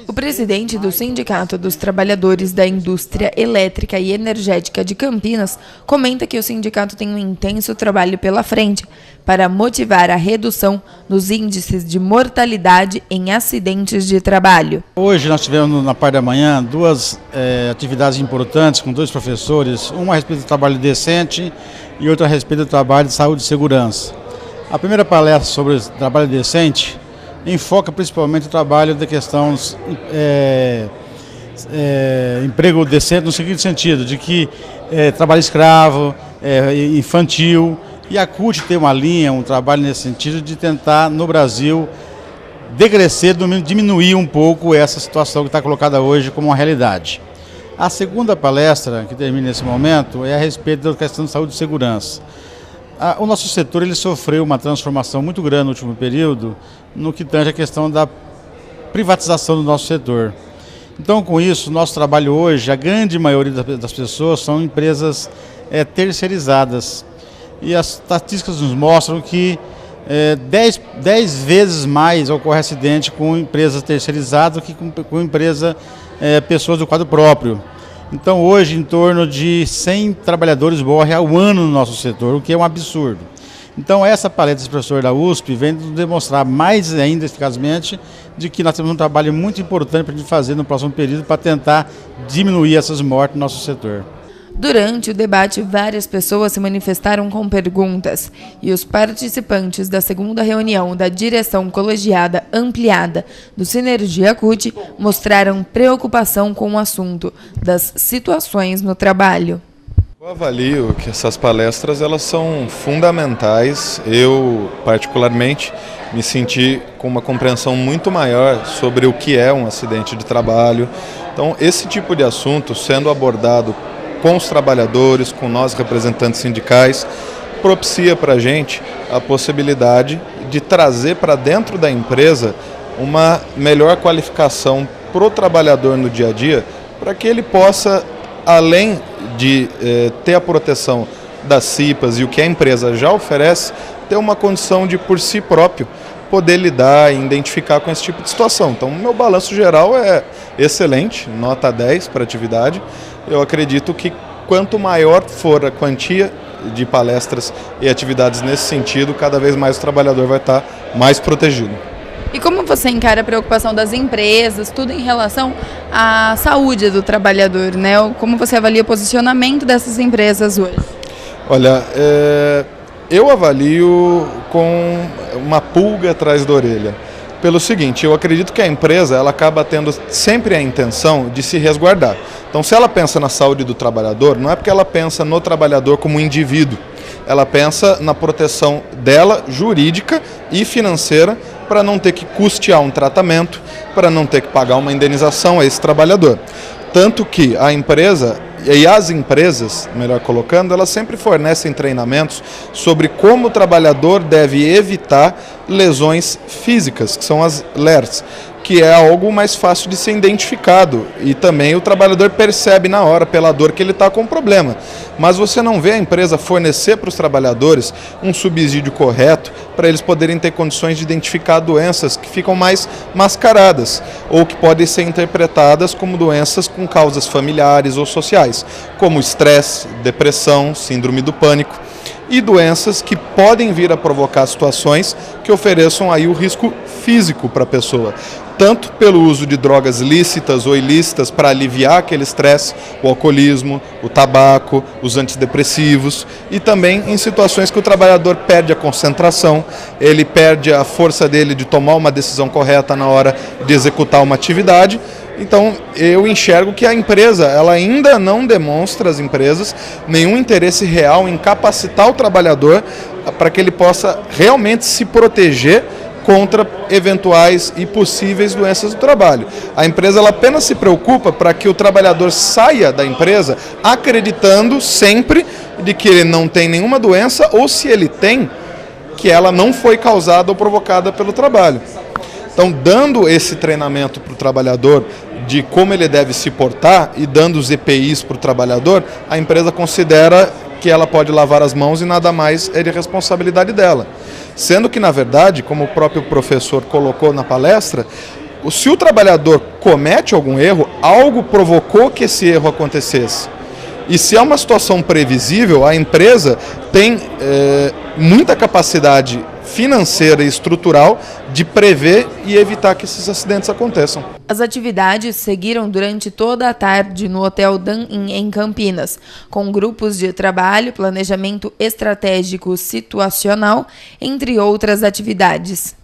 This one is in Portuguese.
O presidente do Sindicato dos Trabalhadores da Indústria Elétrica e Energética de Campinas comenta que o sindicato tem um intenso trabalho pela frente para motivar a redução nos índices de mortalidade em acidentes de trabalho. Hoje nós tivemos na parte da manhã duas atividades importantes com dois professores, uma a respeito do trabalho decente e outra a respeito do trabalho de saúde e segurança. A primeira palestra sobre o trabalho decente enfoca principalmente o trabalho da questão emprego decente no seguinte sentido, de que trabalho escravo, infantil, e a CUT tem uma linha, um trabalho nesse sentido de tentar no Brasil decrescer, diminuir um pouco essa situação que está colocada hoje como uma realidade. A segunda palestra, que termina nesse momento, é a respeito da questão de saúde e segurança. O nosso setor ele sofreu uma transformação muito grande no último período no que tange a questão da privatização do nosso setor. Então, com isso, nosso trabalho hoje, a grande maioria das pessoas são empresas terceirizadas. E as estatísticas nos mostram que 10 vezes mais ocorre acidente com empresas terceirizadas do que com pessoas do quadro próprio. Então hoje em torno de 100 trabalhadores morrem ao ano no nosso setor, o que é um absurdo. Então essa palestra desse professor da USP vem demonstrar mais ainda eficazmente de que nós temos um trabalho muito importante para a gente fazer no próximo período para tentar diminuir essas mortes no nosso setor. Durante o debate, várias pessoas se manifestaram com perguntas e os participantes da segunda reunião da direção colegiada ampliada do Sinergia CUT mostraram preocupação com o assunto das situações no trabalho. Eu avalio que essas palestras elas são fundamentais. Eu, particularmente, me senti com uma compreensão muito maior sobre o que é um acidente de trabalho. Então, esse tipo de assunto sendo abordado com os trabalhadores, com nós representantes sindicais, propicia para a gente a possibilidade de trazer para dentro da empresa uma melhor qualificação para o trabalhador no dia a dia, para que ele possa, além de ter a proteção das CIPAs e o que a empresa já oferece, ter uma condição de, por si próprio, poder lidar e identificar com esse tipo de situação. Então, o meu balanço geral é excelente, nota 10 para a atividade. Eu acredito que quanto maior for a quantia de palestras e atividades nesse sentido, cada vez mais o trabalhador vai estar mais protegido. E como você encara a preocupação das empresas, tudo em relação à saúde do trabalhador, né? Como você avalia o posicionamento dessas empresas hoje? Olha, eu avalio com uma pulga atrás da orelha. Pelo seguinte, eu acredito que a empresa ela acaba tendo sempre a intenção de se resguardar. Então, se ela pensa na saúde do trabalhador, não é porque ela pensa no trabalhador como indivíduo. Ela pensa na proteção dela, jurídica e financeira, para não ter que custear um tratamento, para não ter que pagar uma indenização a esse trabalhador. Tanto que a empresa e as empresas, melhor colocando, elas sempre fornecem treinamentos sobre como o trabalhador deve evitar lesões físicas, que são as LERs, que é algo mais fácil de ser identificado e também o trabalhador percebe na hora pela dor que ele está com o problema. Mas você não vê a empresa fornecer para os trabalhadores um subsídio correto para eles poderem ter condições de identificar doenças que ficam mais mascaradas ou que podem ser interpretadas como doenças com causas familiares ou sociais, como estresse, depressão, síndrome do pânico e doenças que podem vir a provocar situações que ofereçam aí o risco físico para a pessoa, tanto pelo uso de drogas lícitas ou ilícitas para aliviar aquele estresse, o alcoolismo, o tabaco, os antidepressivos e também em situações que o trabalhador perde a concentração, ele perde a força dele de tomar uma decisão correta na hora de executar uma atividade. Então, eu enxergo que a empresa, ela ainda não demonstra, as empresas, nenhum interesse real em capacitar o trabalhador para que ele possa realmente se proteger contra eventuais e possíveis doenças do trabalho. A empresa ela apenas se preocupa para que o trabalhador saia da empresa acreditando sempre de que ele não tem nenhuma doença ou, se ele tem, que ela não foi causada ou provocada pelo trabalho. Então, dando esse treinamento para o trabalhador de como ele deve se portar e dando os EPIs para o trabalhador, a empresa considera que ela pode lavar as mãos e nada mais é de responsabilidade dela. Sendo que, na verdade, como o próprio professor colocou na palestra, Se o trabalhador comete algum erro, algo provocou que esse erro acontecesse. E se é uma situação previsível, a empresa tem muita capacidade financeira e estrutural de prever e evitar que esses acidentes aconteçam. As atividades seguiram durante toda a tarde no Hotel Dan-In, em Campinas, com grupos de trabalho, planejamento estratégico situacional, entre outras atividades.